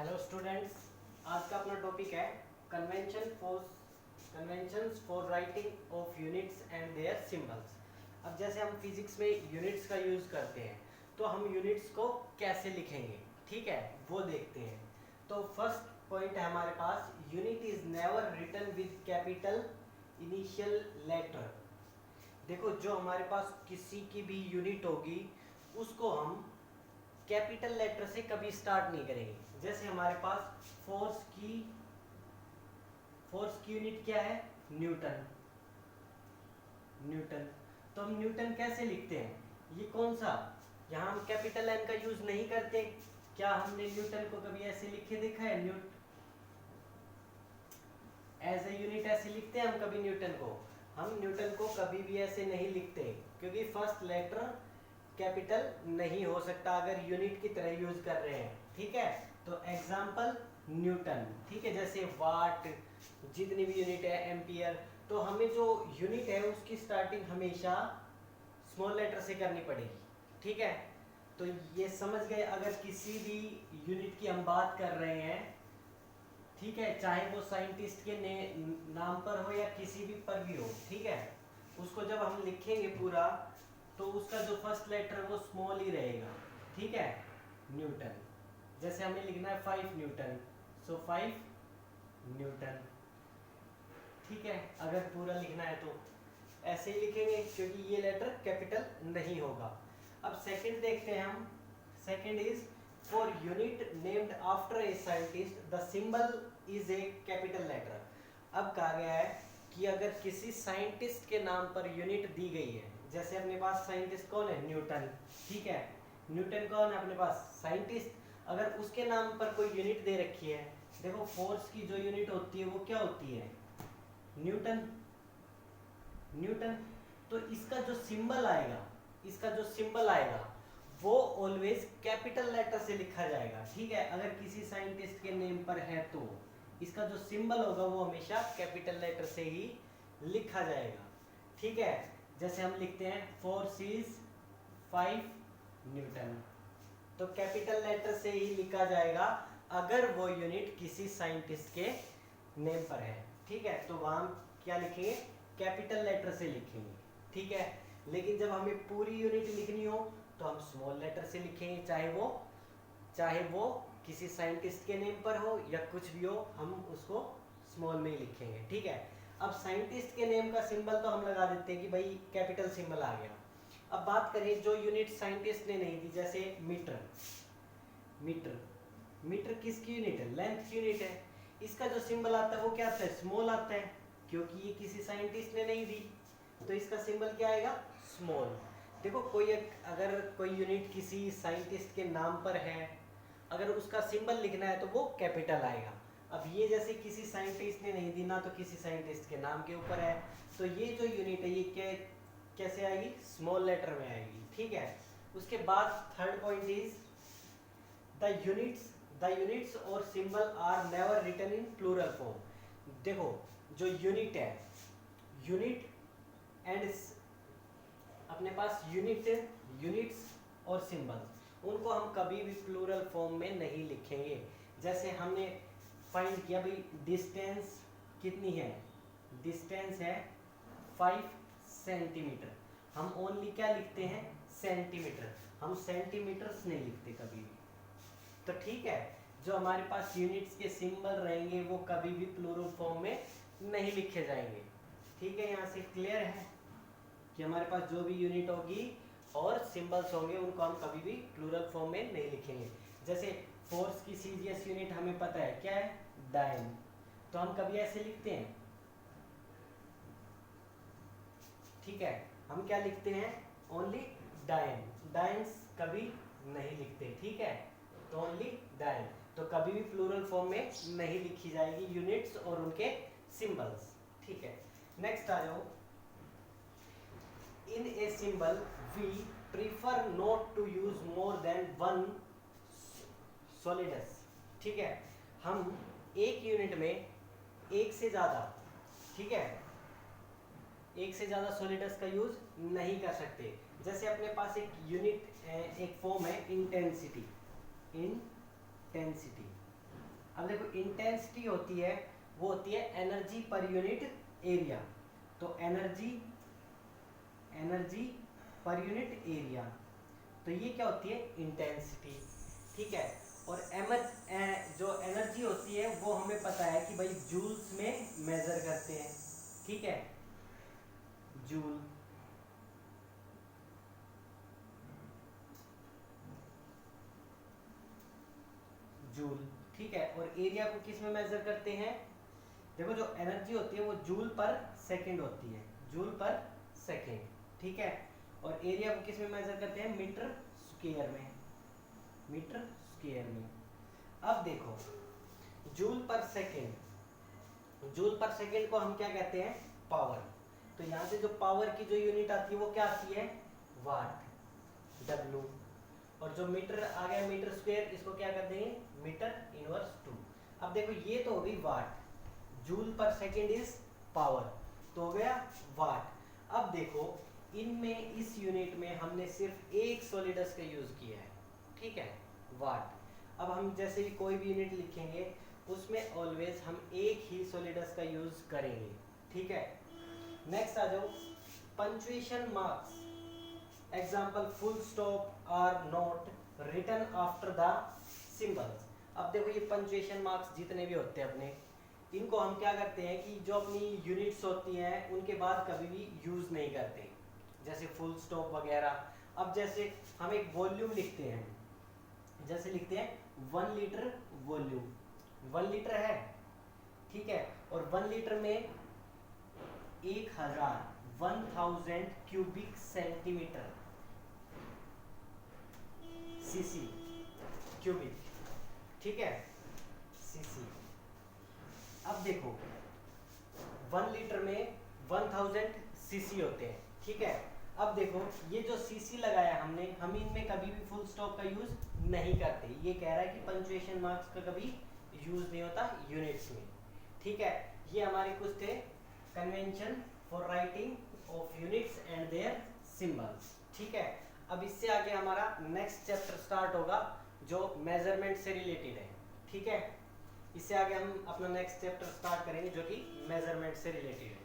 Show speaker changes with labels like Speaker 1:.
Speaker 1: Hello students, आज का अपना टॉपिक है conventions for writing of units and their symbols. अब जैसे हम फिजिक्स में यूनिट्स का यूज़ करते हैं तो हम यूनिट्स को कैसे लिखेंगे, ठीक है, वो देखते हैं। तो फर्स्ट पॉइंट है हमारे पास, unit is never written with capital initial letter. देखो, जो हमारे पास किसी की भी यूनिट होगी उसको हम कैपिटल लेटर से कभी स्टार्ट नहीं करेंगे। जैसे हमारे पास फोर्स की यूनिट क्या है? न्यूटन। न्यूटन तो हम न्यूटन कैसे लिखते हैं? ये कौन सा, यहाँ हम कैपिटल एन का यूज नहीं करते। क्या हमने न्यूटन को कभी ऐसे लिखे देखा है? एज ए यूनिट ऐसे लिखते हैं हम कभी न्यूटन को? हम न्यूटन को कभी भी ऐसे नहीं लिखते, क्योंकि फर्स्ट लेटर कैपिटल नहीं हो सकता अगर यूनिट की तरह यूज कर रहे हैं, ठीक है। तो एग्जाम्पल न्यूटन, ठीक है, जैसे वाट, जितनी भी यूनिट है, एम्पियर। तो हमें जो यूनिट है उसकी स्टार्टिंग हमेशा स्मॉल लेटर से करनी पड़ेगी, ठीक है। तो ये समझ गए, अगर किसी भी यूनिट की हम बात कर रहे हैं, ठीक है, चाहे वो साइंटिस्ट के नाम पर हो या किसी भी पर भी हो, ठीक है, उसको जब हम लिखेंगे पूरा तो उसका जो फर्स्ट लेटर वो स्मॉल ही रहेगा, ठीक है। न्यूटन, जैसे हमें लिखना है 5 न्यूटन, सो 5 न्यूटन, ठीक है। अगर पूरा लिखना है तो ऐसे ही लिखेंगे, क्योंकि ये लेटर कैपिटल नहीं होगा। अब सेकंड देखते हैं हम। Second is for unit named after a scientist the symbol is a capital letter. अब कहा गया है कि अगर किसी साइंटिस्ट के नाम पर यूनिट दी गई है, जैसे अपने पास साइंटिस्ट कौन है? न्यूटन, ठीक है। न्यूटन कौन है अपने पास? साइंटिस्ट। अगर उसके नाम पर कोई यूनिट दे रखी है, देखो फोर्स की जो यूनिट होती है वो क्या होती है? न्यूटन। न्यूटन तो इसका जो सिंबल आएगा, वो ऑलवेज कैपिटल लेटर से लिखा जाएगा, ठीक है। अगर किसी साइंटिस्ट के नेम पर है तो इसका जो सिंबल होगा वो हमेशा कैपिटल लेटर से ही लिखा जाएगा, ठीक है। जैसे हम लिखते हैं फोर्स इज 5 न्यूटन, तो कैपिटल लेटर से ही लिखा जाएगा अगर वो यूनिट किसी साइंटिस्ट के नेम पर है, ठीक है। तो वहां क्या लिखेंगे? कैपिटल लेटर से लिखेंगे, ठीक है। लेकिन जब हमें पूरी यूनिट लिखनी हो तो हम स्मॉल लेटर से लिखेंगे, चाहे वो किसी साइंटिस्ट के नेम पर हो या कुछ भी हो, हम उसको स्मॉल में ही लिखेंगे, ठीक है। अब साइंटिस्ट के नेम का सिंबल तो हम लगा देते हैं कि भाई कैपिटल सिंबल आ गया। अब बात करें जो यूनिट साइंटिस्ट ने नहीं दी, जैसे मीटर। मीटर किसकी यूनिट है? लेंथ की यूनिट है। इसका जो सिंबल आता है वो क्या आता है? स्मॉल आता है, क्योंकि ये किसी साइंटिस्ट ने नहीं दी, तो इसका सिंबल क्या आएगा? स्मॉल। देखो, अगर कोई यूनिट किसी साइंटिस्ट के नाम पर है, अगर उसका सिंबल लिखना है तो वो कैपिटल आएगा। अब ये जैसे किसी साइंटिस्ट ने नहीं दी ना, तो किसी साइंटिस्ट के नाम के ऊपर है, तो ये जो यूनिट है ये कैसे आएगी? स्मॉल लेटर में आएगी, ठीक है। उसके बाद third point is the units और symbol are never written in plural form. देखो, जो यूनिट है, यूनिट एंड अपने पास यूनिट्स और सिंबल्स, उनको हम कभी भी प्लूरल फॉर्म में नहीं लिखेंगे। जैसे हमने फाइंड किया भाई डिस्टेंस कितनी है? डिस्टेंस है 5 सेंटीमीटर, हम ओनली क्या लिखते हैं? सेंटीमीटर। हम सेंटीमीटर्स नहीं लिखते कभी भी, तो ठीक है। जो हमारे पास यूनिट्स के सिंबल रहेंगे वो कभी भी प्लूरल फॉर्म में नहीं लिखे जाएंगे, ठीक है। यहाँ से क्लियर है कि हमारे पास जो भी यूनिट होगी और सिंबल्स होंगे उनको हम कभी भी प्लूरल फॉर्म में नहीं लिखेंगे। जैसे फोर्स की सीजीएस यूनिट हमें पता है क्या है? डायन, तो हम कभी ऐसे लिखते हैं, ठीक है। हम क्या लिखते हैं? ओनली डायन। डायंस कभी नहीं लिखते, ठीक है, तो ओनली डायन। तो कभी भी प्लूरल फॉर्म में नहीं लिखी जाएगी यूनिट्स और उनके सिंबल्स, ठीक है। नेक्स्ट आ जाओ। In a symbol we prefer not to use more than one solidus, ठीक है। हम एक यूनिट में एक से ज्यादा, ठीक है, एक से ज्यादा सॉलिडस का यूज नहीं कर सकते। जैसे अपने पास एक यूनिट, एक फॉर्म है इंटेंसिटी। अब देखो इंटेंसिटी होती है वो होती है एनर्जी पर यूनिट एरिया, तो एनर्जी पर यूनिट एरिया, तो ये क्या होती है इंटेंसिटी, ठीक है। और जो एनर्जी होती है वो हमें पता है कि भाई जूल्स में मेजर करते हैं, ठीक है, जूल। जूल, ठीक है। और एरिया को किस में मेजर करते हैं, देखो जो एनर्जी होती है वो जूल पर सेकंड होती है, जूल पर सेकंड, ठीक है। और एरिया को किस में मेजर करते हैं, मीटर स्क्वायर में, मीटर स्क्वायर में। अब देखो joule per second, joule per second को हम क्या कहते हैं, पावर। तो यहाँ से जो पावर की जो यूनिट आती है वो क्या आती है, वाट, W। और जो मीटर आ गया मीटर स्क्वायर, इसको क्या कर देंगे, मीटर इनवर्स 2। अब देखो ये तो हो गई watt, joule per second is power, तो हो गया वाट। अब देखो इनमें इस यूनिट में हमने सिर्फ एक सॉलिडस का यूज किया है, ठीक है, वाट। अब हम जैसे भी कोई भी यूनिट लिखेंगे उसमें ऑलवेज हम एक ही सॉलिडस का यूज करेंगे, ठीक है। नेक्स्ट आ जाओ, punctuation marks, example full stop are not written after the symbols. अब देखो ये पंक्चुएशन मार्क्स जितने भी होते हैं अपने, इनको हम क्या करते हैं कि जो अपनी यूनिट्स होती हैं उनके बाद कभी भी यूज नहीं करते, जैसे फुल स्टॉप वगैरह। अब जैसे हम एक वॉल्यूम लिखते हैं, जैसे लिखते हैं 1 लीटर वॉल्यूम, 1 लीटर है, ठीक है, और 1 लीटर में 1000 क्यूबिक सेंटीमीटर सीसी, क्यूबिक, ठीक है, सीसी। अब देखो 1 लीटर में 1000 सीसी होते हैं, ठीक है। अब देखो ये जो सीसी लगाया हमने, हम इनमें कभी भी फुल स्टॉप का यूज नहीं करते। ये कह रहा है कि पंक्चुएशन मार्क्स का कभी यूज नहीं होता यूनिट्स में, ठीक है। ये हमारे कुछ थे convention for writing of units and their symbols, ठीक है। अब इससे आगे हमारा नेक्स्ट चैप्टर स्टार्ट होगा जो मेजरमेंट से रिलेटेड है, ठीक है। इससे आगे हम अपना नेक्स्ट चैप्टर स्टार्ट करेंगे जो कि मेजरमेंट से रिलेटेड है।